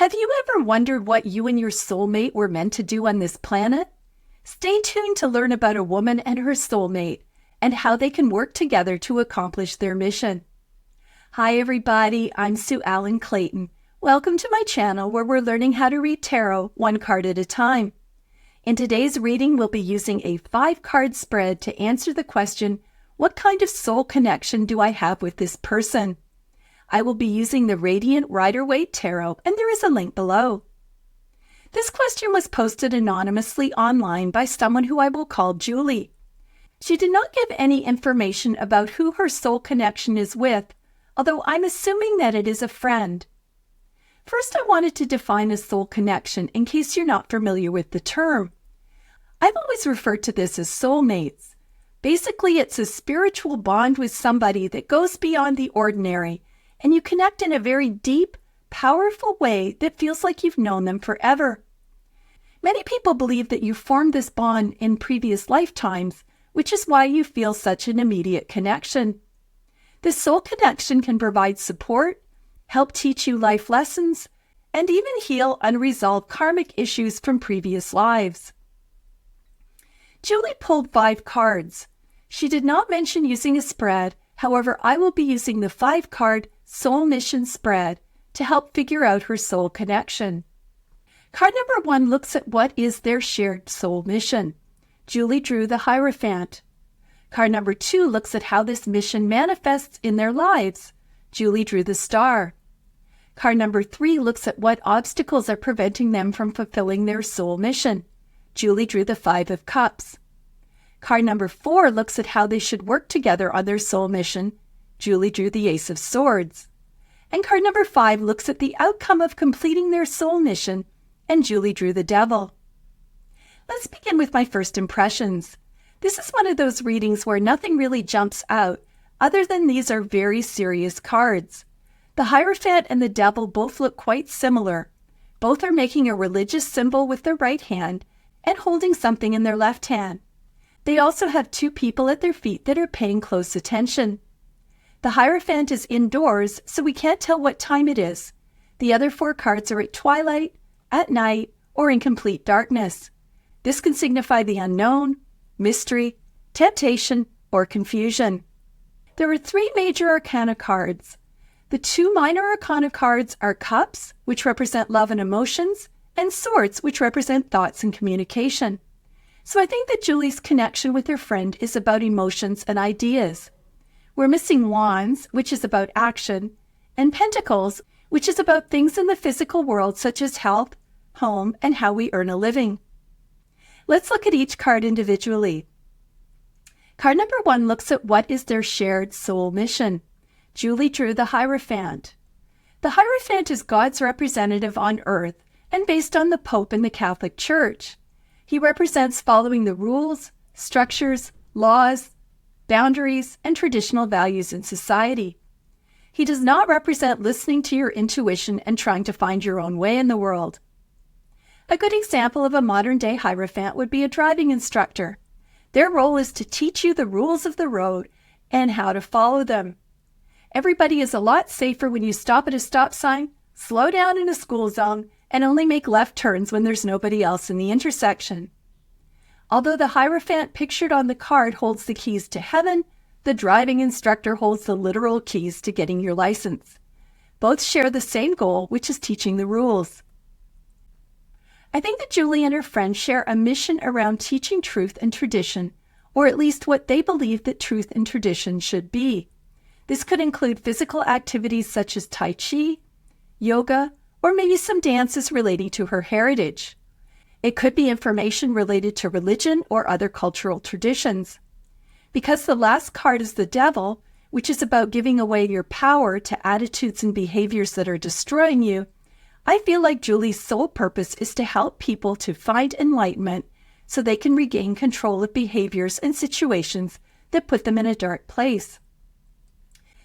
Have you ever wondered what you and your soulmate were meant to do on this planet? Stay tuned to learn about a woman and her soulmate and how they can work together to accomplish their mission. Hi everybody, I'm Sue Ellen Clayton. Welcome to my channel where we're learning how to read tarot one card at a time. In today's reading, we'll be using a 5-card spread to answer the question, what kind of soul connection do I have with this person? I will be using the Radiant Rider-Waite Tarot, and there is a link below. This question was posted anonymously online by someone who I will call Julie. She did not give any information about who her soul connection is with, although I'm assuming that it is a friend. First, I wanted to define a soul connection in case you're not familiar with the term. I've always referred to this as soulmates. Basically, it's a spiritual bond with somebody that goes beyond the ordinary, and you connect in a very deep, powerful way that feels like you've known them forever. Many people believe that you formed this bond in previous lifetimes, which is why you feel such an immediate connection. This soul connection can provide support, help teach you life lessons, and even heal unresolved karmic issues from previous lives. Julie pulled 5 cards. She did not mention using a spread. However, I will be using the 5-card Soul Mission spread to help figure out her soul connection. Card number 1 looks at what is their shared soul mission. Julie drew the Hierophant. Card number 2 looks at how this mission manifests in their lives. Julie drew the Star. Card number 3 looks at what obstacles are preventing them from fulfilling their soul mission. Julie drew the 5 of Cups. Card number 4 looks at how they should work together on their soul mission. Julie drew the Ace of Swords. And card number 5 looks at the outcome of completing their soul mission, and Julie drew the Devil. Let's begin with my first impressions. This is one of those readings where nothing really jumps out, other than these are very serious cards. The Hierophant and the Devil both look quite similar. Both are making a religious symbol with their right hand and holding something in their left hand. They also have 2 people at their feet that are paying close attention. The Hierophant is indoors, so we can't tell what time it is. The other 4 cards are at twilight, at night, or in complete darkness. This can signify the unknown, mystery, temptation, or confusion. There are 3 major arcana cards. The 2 minor arcana cards are Cups, which represent love and emotions, and Swords, which represent thoughts and communication. So I think that Julie's connection with her friend is about emotions and ideas. We're missing Wands, which is about action, and Pentacles, which is about things in the physical world such as health, home, and how we earn a living. Let's look at each card individually. Card number 1 looks at what is their shared soul mission. Julie drew the Hierophant. The Hierophant is God's representative on earth and based on the Pope in the Catholic Church. He represents following the rules, structures, laws, boundaries, and traditional values in society. He does not represent listening to your intuition and trying to find your own way in the world. A good example of a modern-day Hierophant would be a driving instructor. Their role is to teach you the rules of the road and how to follow them. Everybody is a lot safer when you stop at a stop sign, slow down in a school zone, and only make left turns when there's nobody else in the intersection. Although the Hierophant pictured on the card holds the keys to heaven, the driving instructor holds the literal keys to getting your license. Both share the same goal, which is teaching the rules. I think that Julie and her friend share a mission around teaching truth and tradition, or at least what they believe that truth and tradition should be. This could include physical activities such as Tai Chi, yoga, or maybe some dances relating to her heritage. It could be information related to religion or other cultural traditions. Because the last card is the Devil, which is about giving away your power to attitudes and behaviors that are destroying you, I feel like Julie's sole purpose is to help people to find enlightenment so they can regain control of behaviors and situations that put them in a dark place.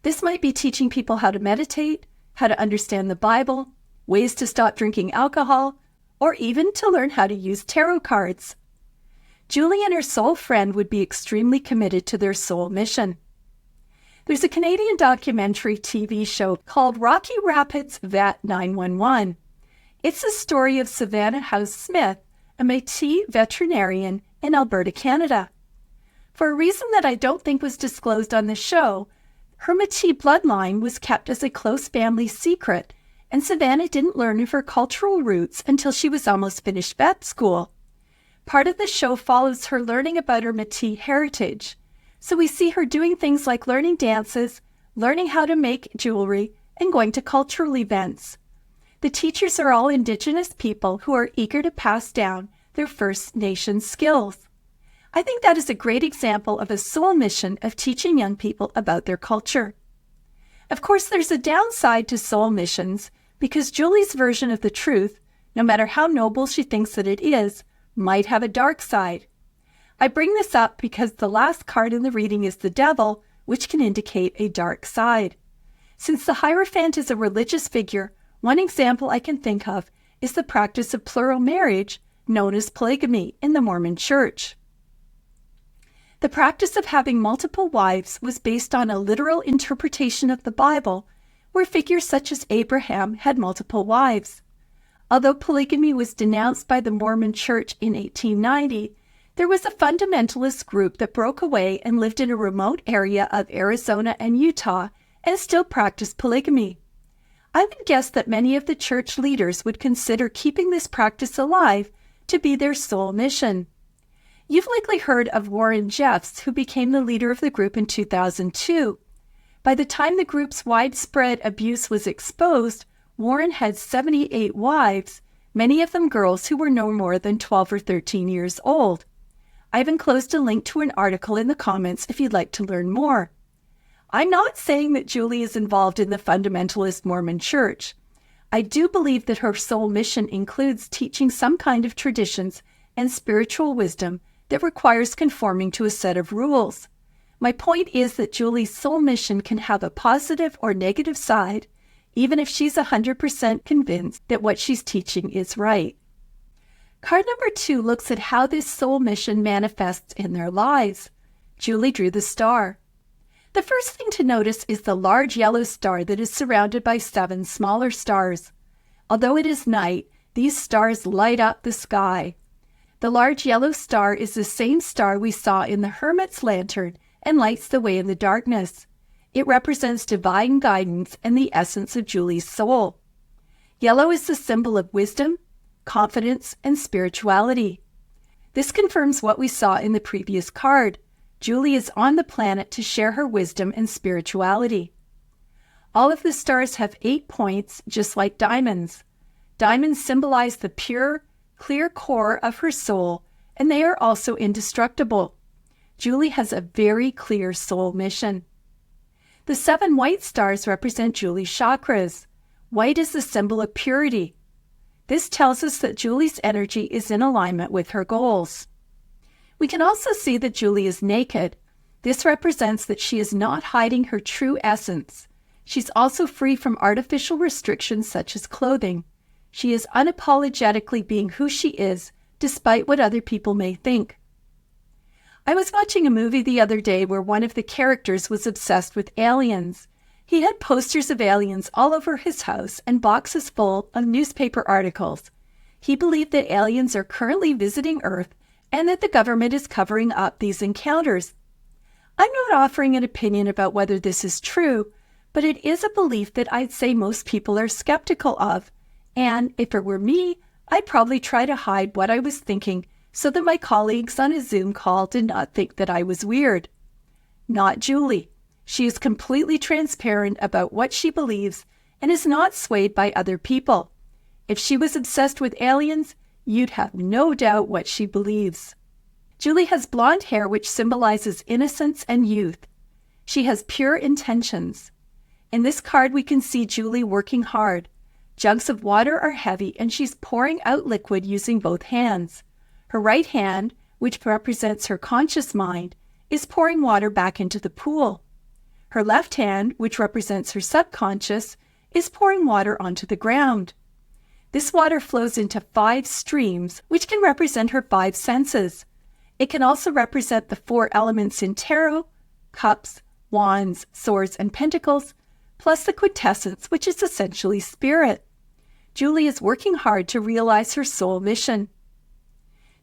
This might be teaching people how to meditate, how to understand the Bible, ways to stop drinking alcohol, or even to learn how to use tarot cards. Julie and her soul friend would be extremely committed to their soul mission. There's a Canadian documentary TV show called Rocky Rapids Vet 911. It's the story of Savannah House Smith, a Métis veterinarian in Alberta, Canada. For a reason that I don't think was disclosed on the show, her Métis bloodline was kept as a close family secret, and Savannah didn't learn of her cultural roots until she was almost finished vet school. Part of the show follows her learning about her Métis heritage. So we see her doing things like learning dances, learning how to make jewelry, and going to cultural events. The teachers are all Indigenous people who are eager to pass down their First Nation skills. I think that is a great example of a soul mission of teaching young people about their culture. Of course, there's a downside to soul missions because Julie's version of the truth, no matter how noble she thinks that it is, might have a dark side. I bring this up because the last card in the reading is the devil, which can indicate a dark side. Since the Hierophant is a religious figure, one example I can think of is the practice of plural marriage, known as polygamy in the Mormon Church. The practice of having multiple wives was based on a literal interpretation of the Bible, where figures such as Abraham had multiple wives. Although polygamy was denounced by the Mormon Church in 1890, there was a fundamentalist group that broke away and lived in a remote area of Arizona and Utah and still practiced polygamy. I would guess that many of the church leaders would consider keeping this practice alive to be their sole mission. You've likely heard of Warren Jeffs, who became the leader of the group in 2002. By the time the group's widespread abuse was exposed, Warren had 78 wives, many of them girls who were no more than 12 or 13 years old. I've enclosed a link to an article in the comments if you'd like to learn more. I'm not saying that Julie is involved in the fundamentalist Mormon Church. I do believe that her sole mission includes teaching some kind of traditions and spiritual wisdom that requires conforming to a set of rules. My point is that Julie's sole mission can have a positive or negative side, even if she's 100% convinced that what she's teaching is right. Card number 2 looks at how this soul mission manifests in their lives. Julie drew the star. The first thing to notice is the large yellow star that is surrounded by 7 smaller stars. Although it is night, these stars light up the sky. The large yellow star is the same star we saw in the hermit's lantern and lights the way in the darkness. It represents divine guidance and the essence of Julie's soul. Yellow is the symbol of wisdom, confidence, and spirituality. This confirms what we saw in the previous card. Julie is on the planet to share her wisdom and spirituality. All of the stars have 8 points, just like diamonds. Diamonds symbolize the pure, clear core of her soul, and they are also indestructible. Julie has a very clear soul mission. The 7 white stars represent Julie's chakras. White is the symbol of purity. This tells us that Julie's energy is in alignment with her goals. We can also see that Julie is naked. This represents that she is not hiding her true essence. She's also free from artificial restrictions such as clothing. She is unapologetically being who she is, despite what other people may think. I was watching a movie the other day where one of the characters was obsessed with aliens. He had posters of aliens all over his house and boxes full of newspaper articles. He believed that aliens are currently visiting Earth and that the government is covering up these encounters. I'm not offering an opinion about whether this is true, but it is a belief that I'd say most people are skeptical of, and if it were me, I'd probably try to hide what I was thinking so that my colleagues on a Zoom call did not think that I was weird. Not Julie. She is completely transparent about what she believes and is not swayed by other people. If she was obsessed with aliens, you'd have no doubt what she believes. Julie has blonde hair which symbolizes innocence and youth. She has pure intentions. In this card we can see Julie working hard. Jugs of water are heavy and she's pouring out liquid using both hands. Her right hand, which represents her conscious mind, is pouring water back into the pool. Her left hand, which represents her subconscious, is pouring water onto the ground. This water flows into 5 streams, which can represent her 5 senses. It can also represent the 4 elements in tarot, cups, wands, swords, and pentacles, plus the quintessence, which is essentially spirit. Julie is working hard to realize her soul mission.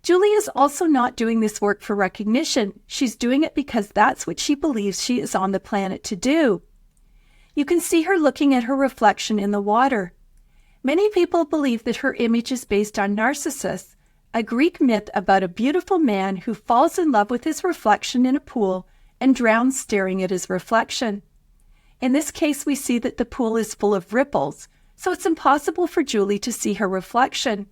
Julie is also not doing this work for recognition. She's doing it because that's what she believes she is on the planet to do. You can see her looking at her reflection in the water. Many people believe that her image is based on Narcissus, a Greek myth about a beautiful man who falls in love with his reflection in a pool and drowns staring at his reflection. In this case, we see that the pool is full of ripples, so it's impossible for Julie to see her reflection.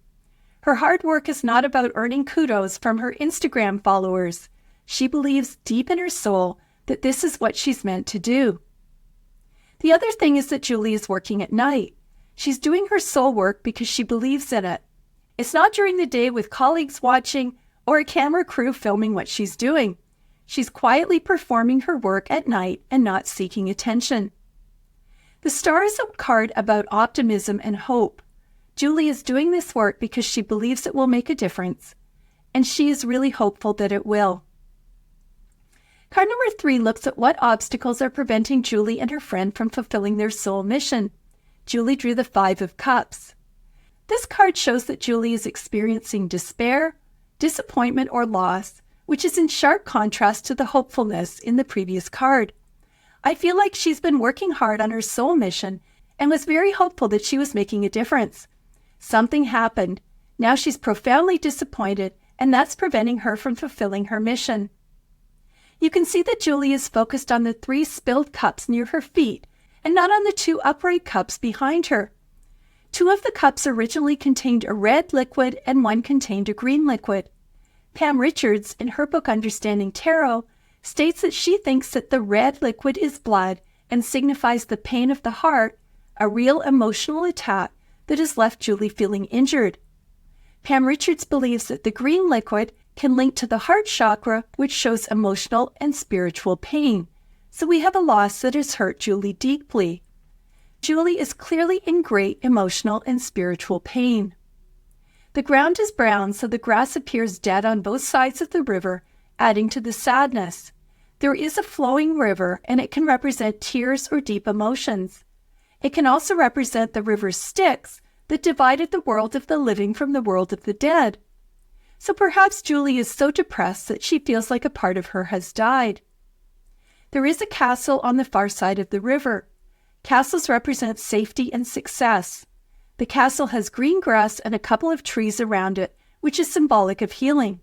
Her hard work is not about earning kudos from her Instagram followers. She believes deep in her soul that this is what she's meant to do. The other thing is that Julie is working at night. She's doing her soul work because she believes in it. It's not during the day with colleagues watching or a camera crew filming what she's doing. She's quietly performing her work at night and not seeking attention. The star is a card about optimism and hope. Julie is doing this work because she believes it will make a difference, and she is really hopeful that it will. Card number 3 looks at what obstacles are preventing Julie and her friend from fulfilling their soul mission. Julie drew the 5 of Cups. This card shows that Julie is experiencing despair, disappointment, or loss, which is in sharp contrast to the hopefulness in the previous card. I feel like she's been working hard on her soul mission and was very hopeful that she was making a difference. Something happened. Now she's profoundly disappointed, and that's preventing her from fulfilling her mission. You can see that Julie is focused on the 3 spilled cups near her feet and not on the 2 upright cups behind her. 2 of the cups originally contained a red liquid and 1 contained a green liquid. Pam Richards, in her book Understanding Tarot, states that she thinks that the red liquid is blood and signifies the pain of the heart, a real emotional attack that has left Julie feeling injured. Pam Richards believes that the green liquid can link to the heart chakra, which shows emotional and spiritual pain. So we have a loss that has hurt Julie deeply. Julie is clearly in great emotional and spiritual pain. The ground is brown, so the grass appears dead on both sides of the river, adding to the sadness. There is a flowing river, and it can represent tears or deep emotions. It can also represent the river's Styx that divided the world of the living from the world of the dead. So perhaps Julie is so depressed that she feels like a part of her has died. There is a castle on the far side of the river. Castles represent safety and success. The castle has green grass and a couple of trees around it, which is symbolic of healing.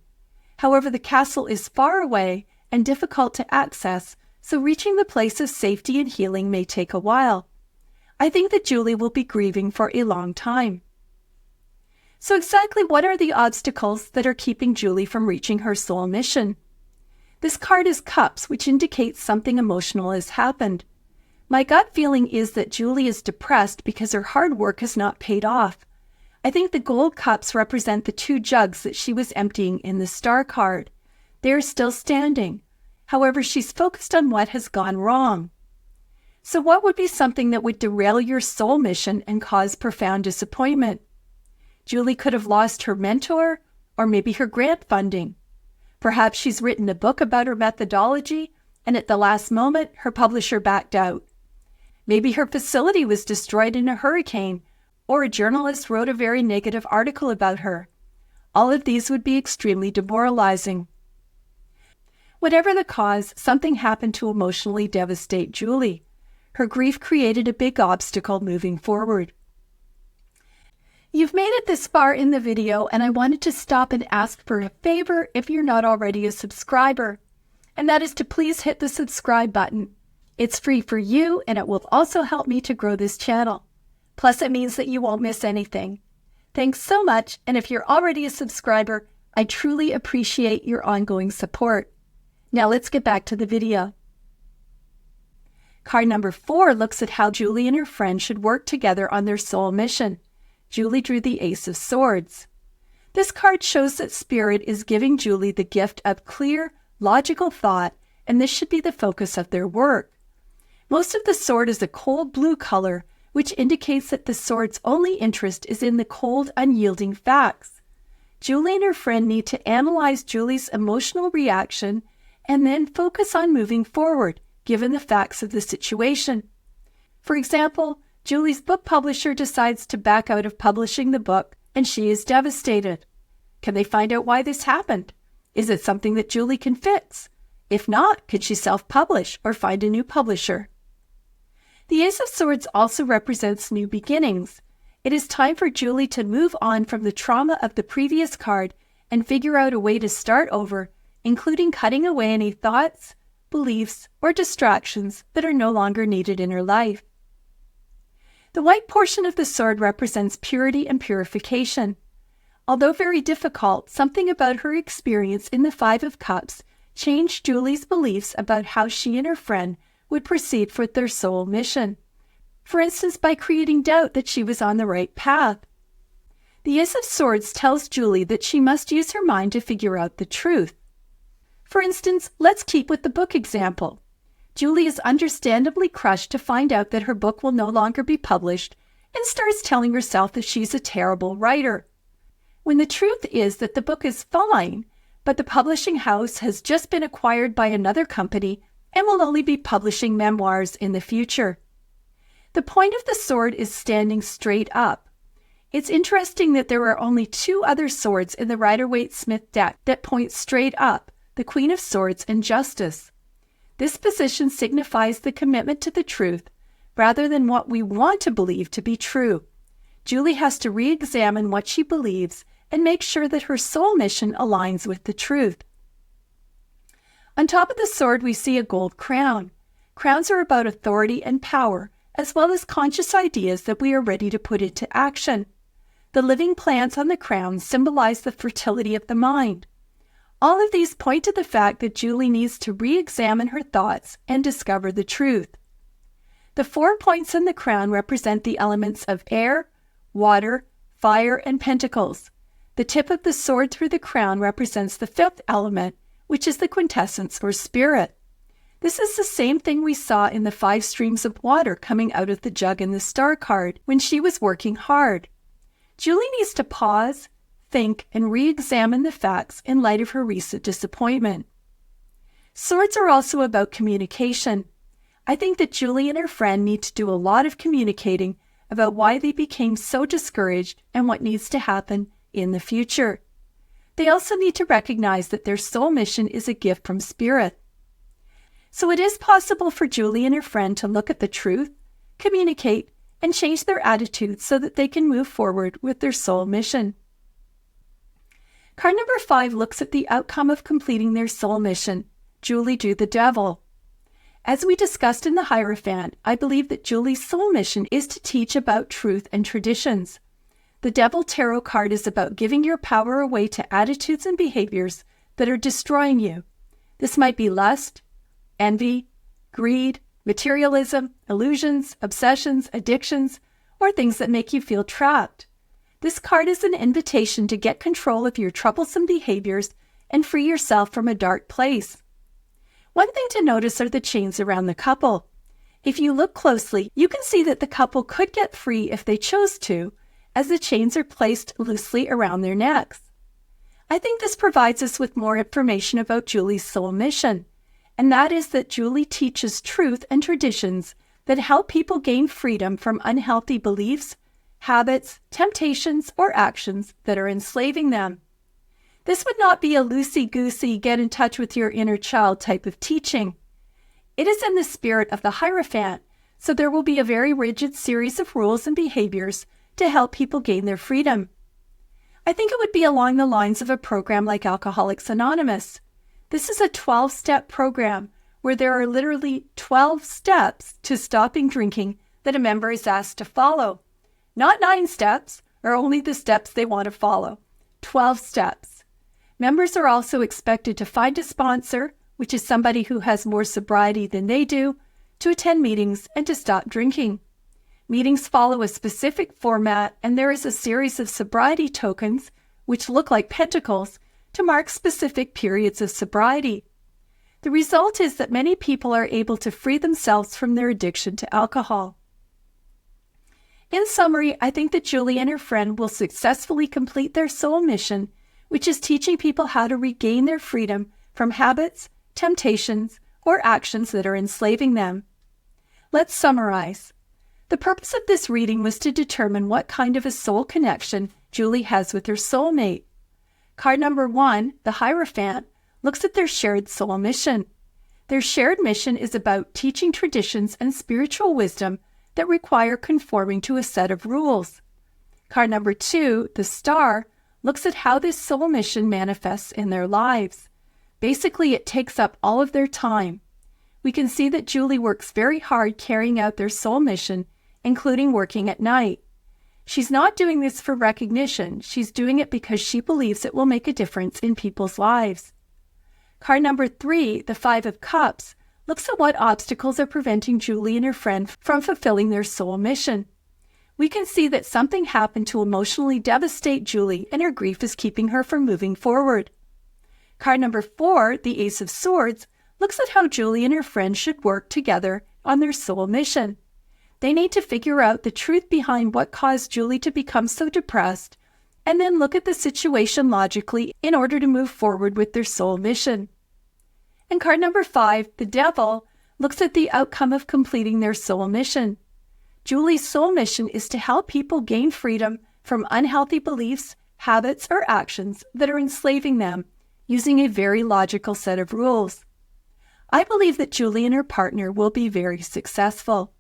However, the castle is far away and difficult to access, so reaching the place of safety and healing may take a while. I think that Julie will be grieving for a long time. So exactly what are the obstacles that are keeping Julie from reaching her soul mission? This card is Cups, which indicates something emotional has happened. My gut feeling is that Julie is depressed because her hard work has not paid off. I think the gold cups represent the 2 jugs that she was emptying in the star card. They are still standing. However, she's focused on what has gone wrong. So what would be something that would derail your soul mission and cause profound disappointment? Julie could have lost her mentor or maybe her grant funding. Perhaps she's written a book about her methodology and at the last moment her publisher backed out. Maybe her facility was destroyed in a hurricane or a journalist wrote a very negative article about her. All of these would be extremely demoralizing. Whatever the cause, something happened to emotionally devastate Julie. Her grief created a big obstacle moving forward. You've made it this far in the video, and I wanted to stop and ask for a favor if you're not already a subscriber, and that is to please hit the subscribe button. It's free for you, and it will also help me to grow this channel. Plus, it means that you won't miss anything. Thanks so much, and if you're already a subscriber, I truly appreciate your ongoing support. Now let's get back to the video. Card number 4 looks at how Julie and her friend should work together on their soul mission. Julie drew the Ace of Swords. This card shows that Spirit is giving Julie the gift of clear, logical thought, and this should be the focus of their work. Most of the sword is a cold blue color, which indicates that the sword's only interest is in the cold, unyielding facts. Julie and her friend need to analyze Julie's emotional reaction and then focus on moving forward, given the facts of the situation. For example, Julie's book publisher decides to back out of publishing the book, and she is devastated. Can they find out why this happened? Is it something that Julie can fix? If not, could she self-publish or find a new publisher? The Ace of Swords also represents new beginnings. It is time for Julie to move on from the trauma of the previous card and figure out a way to start over, including cutting away any thoughts, beliefs, or distractions that are no longer needed in her life. The white portion of the sword represents purity and purification. Although very difficult, something about her experience in the Five of Cups changed Julie's beliefs about how she and her friend would proceed with their soul mission. For instance, by creating doubt that she was on the right path. The Ace of Swords tells Julie that she must use her mind to figure out the truth. For instance, let's keep with the book example. Julie is understandably crushed to find out that her book will no longer be published and starts telling herself that she's a terrible writer. When the truth is that the book is fine, but the publishing house has just been acquired by another company and will only be publishing memoirs in the future. The point of the sword is standing straight up. It's interesting that there are only two other swords in the Rider-Waite-Smith deck that point straight up, the Queen of Swords and Justice. This position signifies the commitment to the truth rather than what we want to believe to be true. Julie has to re-examine what she believes and make sure that her soul mission aligns with the truth. On top of the sword, we see a gold crown. Crowns are about authority and power, as well as conscious ideas that we are ready to put into action. The living plants on the crown symbolize the fertility of the mind. All of these point to the fact that Julie needs to re-examine her thoughts and discover the truth. The 4 points on the crown represent the elements of air, water, fire, and pentacles. The tip of the sword through the crown represents the 5th element, which is the quintessence or spirit. This is the same thing we saw in the 5 streams of water coming out of the jug in the star card when she was working hard. Julie needs to pause, think, and re-examine the facts in light of her recent disappointment. Swords are also about communication. I think that Julie and her friend need to do a lot of communicating about why they became so discouraged and what needs to happen in the future. They also need to recognize that their soul mission is a gift from Spirit. So it is possible for Julie and her friend to look at the truth, communicate, and change their attitudes so that they can move forward with their soul mission. Card number 5 looks at the outcome of completing their soul mission. Julie do the devil. As we discussed in the Hierophant, I believe that Julie's soul mission is to teach about truth and traditions. The Devil Tarot card is about giving your power away to attitudes and behaviors that are destroying you. This might be lust, envy, greed, materialism, illusions, obsessions, addictions, or things that make you feel trapped. This card is an invitation to get control of your troublesome behaviors and free yourself from a dark place. One thing to notice are the chains around the couple. If you look closely, you can see that the couple could get free if they chose to, as the chains are placed loosely around their necks. I think this provides us with more information about Julie's soul mission, and that is that Julie teaches truth and traditions that help people gain freedom from unhealthy beliefs, habits, temptations, or actions that are enslaving them. This would not be a loosey-goosey, get in touch with your inner child type of teaching. It is in the spirit of the Hierophant, so there will be a very rigid series of rules and behaviors to help people gain their freedom. I think it would be along the lines of a program like Alcoholics Anonymous. This is a 12-step program where there are literally 12 steps to stopping drinking that a member is asked to follow. Not 9 steps, or only the steps they want to follow. 12 steps. Members are also expected to find a sponsor, which is somebody who has more sobriety than they do, to attend meetings and to stop drinking. Meetings follow a specific format, and there is a series of sobriety tokens, which look like pentacles, to mark specific periods of sobriety. The result is that many people are able to free themselves from their addiction to alcohol. In summary, I think that Julie and her friend will successfully complete their soul mission, which is teaching people how to regain their freedom from habits, temptations, or actions that are enslaving them. Let's summarize. The purpose of this reading was to determine what kind of a soul connection Julie has with her soulmate. Card number 1, the Hierophant, looks at their shared soul mission. Their shared mission is about teaching traditions and spiritual wisdom that require conforming to a set of rules. Card number 2, the Star, looks at how this soul mission manifests in their lives. Basically, it takes up all of their time. We can see that Julie works very hard carrying out their soul mission, including working at night. She's not doing this for recognition. She's doing it because she believes it will make a difference in people's lives. Card number 3, the Five of Cups, looks at what obstacles are preventing Julie and her friend from fulfilling their soul mission. We can see that something happened to emotionally devastate Julie, and her grief is keeping her from moving forward. Card number 4, the Ace of Swords, looks at how Julie and her friend should work together on their soul mission. They need to figure out the truth behind what caused Julie to become so depressed, and then look at the situation logically in order to move forward with their soul mission. And card number 5, the Devil, looks at the outcome of completing their soul mission. Julie's soul mission is to help people gain freedom from unhealthy beliefs, habits, or actions that are enslaving them, using a very logical set of rules. I believe that Julie and her partner will be very successful.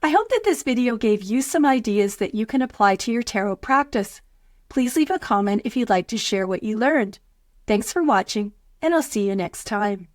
I hope that this video gave you some ideas that you can apply to your tarot practice. Please leave a comment if you'd like to share what you learned. Thanks for watching, and I'll see you next time.